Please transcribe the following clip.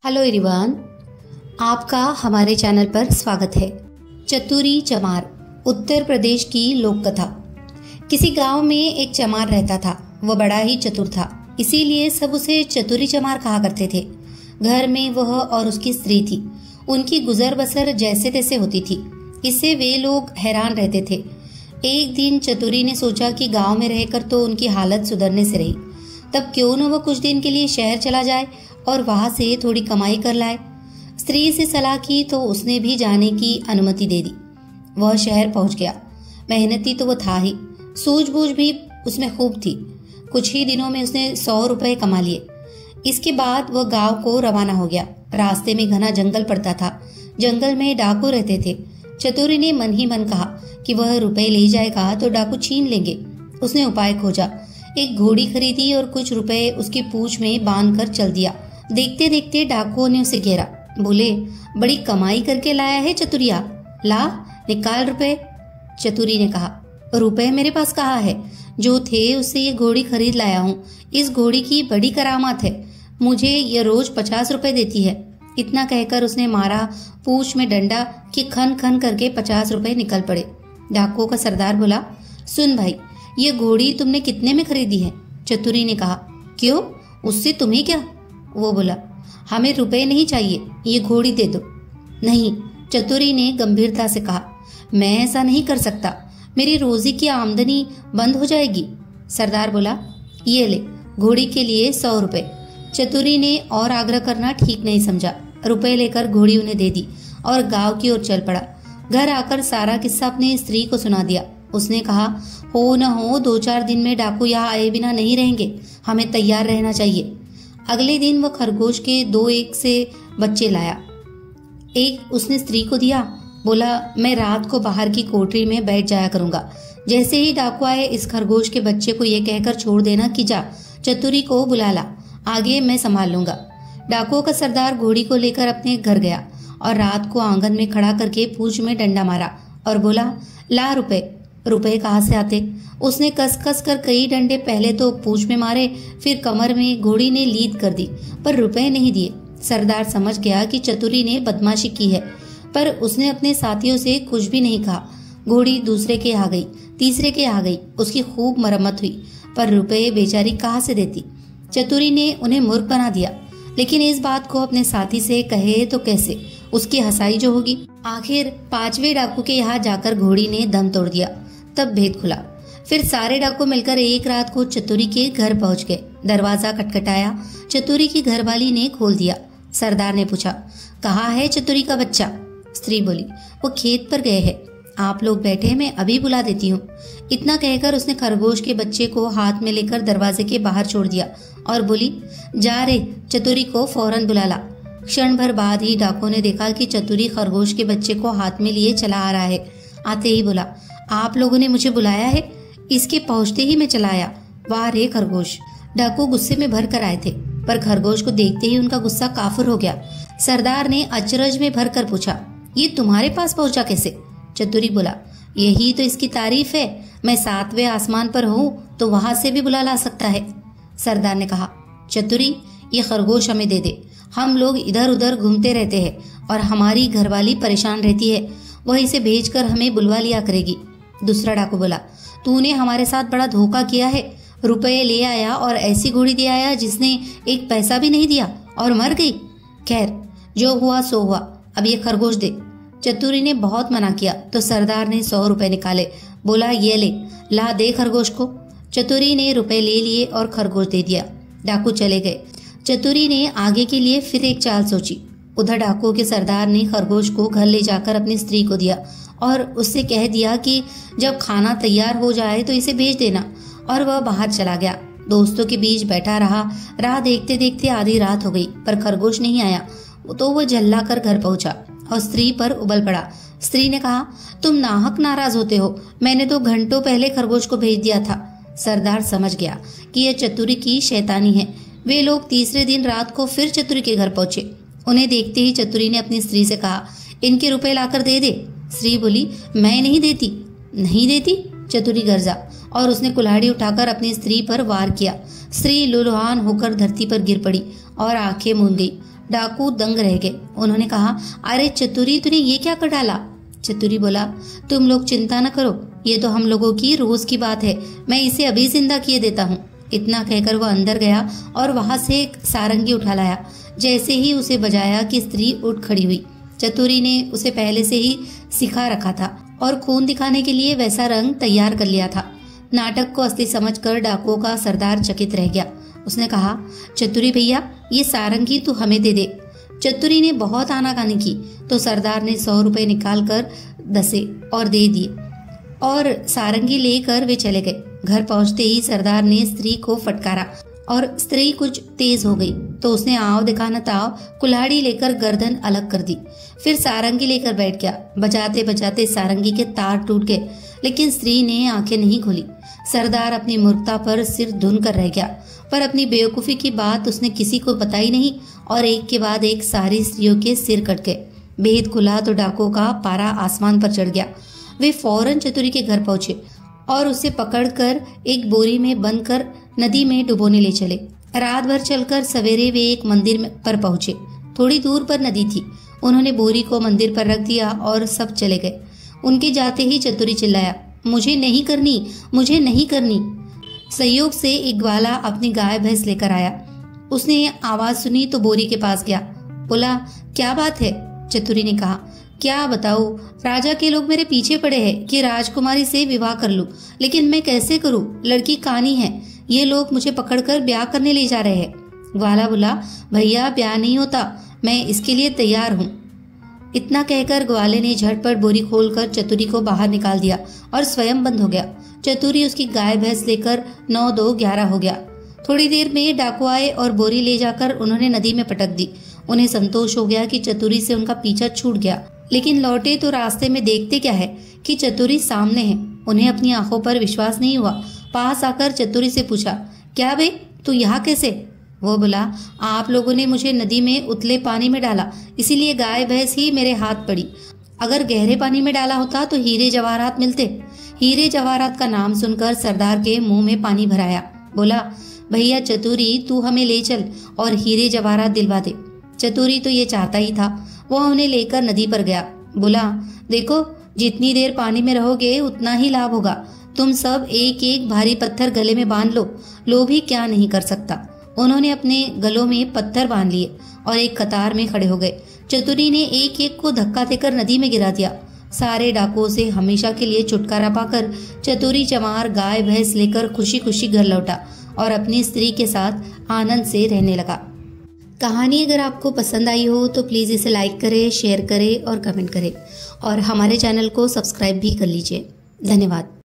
Hello everyone, आपका हमारे channel पर स्वागत है। चतुरी चमार उत्तर प्रदेश की लोक कथा। किसी गांव में एक चमार रहता था। वह बड़ा ही चतुर था, इसीलिए सब उसे चतुरी चमार कहा करते थे। घर में वह और उसकी स्त्री थी। उनकी गुजर बसर जैसे तैसे होती थी, इससे वे लोग हैरान रहते थे। एक दिन चतुरी ने सोचा कि गांव में रहकर तो उनकी हालत सुधरने से रही, तब क्यों न वह कुछ दिन के लिए शहर चला जाए और वहां से थोड़ी कमाई कर लाए। स्त्री से सलाह की तो उसने भी जाने की अनुमति दे दी। वह शहर पहुंच गया। मेहनती तो वह था ही, सूझबूझ भी उसमें खूब थी। कुछ ही दिनों में उसने 100 रुपए कमा लिए। इसके बाद वह गांव को रवाना हो गया। रास्ते में घना जंगल पड़ता था। जंगल में डाकू रहते थे। चतुरी ने मन ही मन कहा कि वह रुपए ले जाएगा तो डाकू छीन लेंगे। उसने उपाय खोजा। एक घोड़ी खरीदी और कुछ रुपए उसकी पूंछ में बांध कर चल दिया। देखते देखते डाकुओं ने उसे घेरा। बोले, बड़ी कमाई करके लाया है चतुरिया, ला निकाल रुपए। चतुरी ने कहा, रुपए मेरे पास कहाँ है? जो थे उससे ये घोड़ी खरीद लाया हूँ। इस घोड़ी की बड़ी करामात है, मुझे ये रोज 50 रुपए देती है। इतना कहकर उसने मारा पूंछ में डंडा कि खन खन करके 50 रुपए निकल पड़े। डाकुओं का सरदार बोला, सुन भाई, ये घोड़ी तुमने कितने में खरीदी है? चतुरी ने कहा, क्यों, उससे तुम्हें क्या? वो बोला, हमें रुपए नहीं चाहिए, ये घोड़ी दे दो। नहीं, चतुरी ने गंभीरता से कहा, मैं ऐसा नहीं कर सकता, मेरी रोजी की आमदनी बंद हो जाएगी। सरदार बोला, ये ले, घोड़ी के लिए 100 रुपए। चतुरी ने और आग्रह करना ठीक नहीं समझा। रुपए लेकर घोड़ी उन्हें दे दी और गांव की ओर चल पड़ा। घर आकर सारा किस्सा अपनी स्त्री को सुना दिया। उसने कहा, हो न हो 2-4 दिन में डाकू यहाँ आए बिना नहीं रहेंगे, हमें तैयार रहना चाहिए। अगले दिन वह खरगोश के 2-1 से बच्चे लाया। एक उसने स्त्री को दिया। बोला, मैं रात को बाहर की कोठरी में बैठ जाया करूंगा। जैसे ही डाकू आए, इस खरगोश के बच्चे को ये कहकर छोड़ देना कि जा चतुरी को बुला ला, आगे मैं संभाल लूंगा। डाकुओं का सरदार घोड़ी को लेकर अपने घर गया और रात को आंगन में खड़ा करके पूंछ में डंडा मारा और बोला, ला रुपए। रुपए कहाँ से आते? उसने कस कस कर कई डंडे पहले तो पूंछ में मारे, फिर कमर में। घोड़ी ने लीद कर दी, पर रुपए नहीं दिए। सरदार समझ गया कि चतुरी ने बदमाशी की है, पर उसने अपने साथियों से कुछ भी नहीं कहा। घोड़ी दूसरे के आ गई, तीसरे के आ गई। उसकी खूब मरम्मत हुई, पर रुपए बेचारी कहाँ से देती? चतुरी ने उन्हें मूर्ख बना दिया, लेकिन इस बात को अपने साथी से कहे तो कैसे? उसकी हंसाई जो होगी। आखिर 5वें डाकू के यहाँ जाकर घोड़ी ने दम तोड़ दिया। तब भेद खुला। फिर सारे डाकू मिलकर एक रात को चतुरी के घर पहुंच गए। दरवाजा खटखटाया। चतुरी की घरवाली ने खोल दिया। सरदार ने पूछा, कहाँ है चतुरी का बच्चा? स्त्री बोली, वो खेत पर गए हैं। आप लोग बैठे, मैं अभी बुला देती हूँ। इतना कहकर उसने खरगोश के बच्चे को हाथ में लेकर दरवाजे के बाहर छोड़ दिया और बोली, जा रे, चतुरी को फौरन बुला ला। क्षण भर बाद ही डाकुओं ने देखा कि चतुरी खरगोश के बच्चे को हाथ में लिए चला आ रहा है। आते ही बोला, आप लोगों ने मुझे बुलाया है? इसके पहुंचते ही मैं चला आया। वाह रे खरगोश। डाकू गुस्से में भर कर आए थे, पर खरगोश को देखते ही उनका गुस्सा काफुर हो गया। सरदार ने अचरज में भर कर पूछा, ये तुम्हारे पास पहुंचा कैसे? चतुरी बोला, यही तो इसकी तारीफ है, मैं 7वें आसमान पर हूँ तो वहां से भी बुला ला सकता है। सरदार ने कहा, चतुरी, ये खरगोश हमें दे दे। हम लोग इधर उधर घूमते रहते हैं और हमारी घरवाली परेशान रहती है, वह इसे भेजकर हमें बुलवा लिया करेगी। दूसरा डाकू बोला, तूने हमारे साथ बड़ा धोखा किया है। रुपए ले आया और ऐसी घोड़ी दे आया जिसने एक पैसा भी नहीं दिया और मर गई। खैर, जो हुआ सो हुआ, अब ये खरगोश दे। चतुरी ने बहुत मना किया तो सरदार ने 100 रुपए निकाले। बोला, ये ले, ला दे खरगोश को। चतुरी ने रुपए ले लिए और खरगोश दे दिया। डाकू चले गए। चतुरी ने आगे के लिए फिर एक चाल सोची। उधर डाकुओं के सरदार ने खरगोश को घर ले जाकर अपनी स्त्री को दिया और उससे कह दिया कि जब खाना तैयार हो जाए तो इसे भेज देना, और वह बाहर चला गया। दोस्तों के बीच बैठा रहा। राह देखते देखते आधी रात हो गई, पर खरगोश नहीं आया। तो वह झल्ला कर घर पहुंचा और स्त्री पर उबल पड़ा। स्त्री ने कहा, तुम नाहक नाराज होते हो, मैंने तो घंटों पहले खरगोश को भेज दिया था। सरदार समझ गया कि यह चतुरी की शैतानी है। वे लोग तीसरे दिन रात को फिर चतुरी के घर पहुंचे। उन्हें देखते ही चतुरी ने अपनी स्त्री से कहा, इनके रुपए लाकर दे दे। स्त्री बोली, मैं नहीं देती। नहीं देती? चतुरी गरजा और उसने कुल्हाड़ी उठाकर अपनी स्त्री पर वार किया। स्त्री लुलुहान होकर धरती पर गिर पड़ी और आंखें मूंद गई। डाकू दंग रह गए। उन्होंने कहा, अरे चतुरी, तूने ये क्या कर डाला? चतुरी बोला, तुम लोग चिंता न करो, ये तो हम लोगों की रोज की बात है, मैं इसे अभी जिंदा किए देता हूँ। इतना कहकर वह अंदर गया और वहां से एक सारंगी उठा लाया। जैसे ही उसे बजाया कि स्त्री उठ खड़ी हुई। चतुरी ने उसे पहले से ही सिखा रखा था और खून दिखाने के लिए वैसा रंग तैयार कर लिया था। नाटक को असली समझकर डाकुओं का सरदार चकित रह गया। उसने कहा, चतुरी भैया, ये सारंगी तू हमें दे दे। चतुरी ने बहुत आनाकानी की तो सरदार ने 100 रुपए निकाल कर दसे और दे दिए और सारंगी लेकर वे चले गए। घर पहुंचते ही सरदार ने स्त्री को फटकारा और स्त्री कुछ तेज हो गई तो उसने आव दिखा न ताव कुल्हाड़ी लेकर गर्दन अलग कर दी। फिर सारंगी लेकर बैठ गया। बजाते बजाते सारंगी के तार टूट गए, लेकिन स्त्री ने आंखें नहीं खोली। सरदार अपनी मूर्खता पर सिर धुन कर रह गया, पर अपनी बेवकूफी की बात उसने किसी को बताई नहीं और एक के बाद एक सारी स्त्रियों के सिर कट गए। भेद खुला तो डाकुओं का पारा आसमान पर चढ़ गया। वे फौरन चतुरी के घर पहुंचे और उसे पकड़कर एक बोरी में बंद कर नदी में डुबोने ले चले। रात भर चलकर सवेरे वे एक मंदिर पर पहुंचे। थोड़ी दूर पर नदी थी। उन्होंने बोरी को मंदिर पर रख दिया और सब चले गए। उनके जाते ही चतुरी चिल्लाया, मुझे नहीं करनी, मुझे नहीं करनी। संयोग से एक ग्वाला अपनी गाय भैंस लेकर आया। उसने आवाज सुनी तो बोरी के पास गया। बोला, क्या बात है? चतुरी ने कहा, क्या बताऊं, राजा के लोग मेरे पीछे पड़े हैं कि राजकुमारी से विवाह कर लूं, लेकिन मैं कैसे करूं? लड़की कानी है, ये लोग मुझे पकड़कर ब्याह करने ले जा रहे हैं। ग्वाला बोला, भैया ब्याह नहीं होता, मैं इसके लिए तैयार हूँ। इतना कहकर ग्वाले ने झटपट बोरी खोलकर चतुरी को बाहर निकाल दिया और स्वयं बंद हो गया। चतुरी उसकी गाय भैंस लेकर 9-2-11 हो गया। थोड़ी देर में डाकू आए और बोरी ले जाकर उन्होंने नदी में पटक दी। उन्हें संतोष हो गया कि चतुरी से उनका पीछा छूट गया, लेकिन लौटे तो रास्ते में देखते क्या है कि चतुरी सामने है। उन्हें अपनी आंखों पर विश्वास नहीं हुआ। पास आकर चतुरी से पूछा, क्या बे, तू यहाँ कैसे? वो बोला, आप लोगों ने मुझे नदी में उतले पानी में डाला, इसीलिए गाय भैंस ही मेरे हाथ पड़ी। अगर गहरे पानी में डाला होता तो हीरे जवाहरात मिलते। हीरे जवाहरात का नाम सुनकर सरदार के मुंह में पानी भराया। बोला, भैया चतुरी, तू हमें ले चल और हीरे जवाहरात दिलवा दे। चतुरी तो ये चाहता ही था। वह उन्हें लेकर नदी पर गया। बोला, देखो, जितनी देर पानी में रहोगे उतना ही लाभ होगा। तुम सब एक एक भारी पत्थर गले में बांध लो, लोभी क्या नहीं कर सकता। उन्होंने अपने गलों में पत्थर बांध लिए और एक कतार में खड़े हो गए। चतुरी ने एक एक को धक्का देकर नदी में गिरा दिया। सारे डाकुओं से हमेशा के लिए छुटकारा पाकर चतुरी चमार गाय भैंस लेकर खुशी खुशी घर लौटा और अपनी स्त्री के साथ आनंद से रहने लगा। कहानी अगर आपको पसंद आई हो तो प्लीज़ इसे लाइक करें, शेयर करें और कमेंट करें और हमारे चैनल को सब्सक्राइब भी कर लीजिए। धन्यवाद।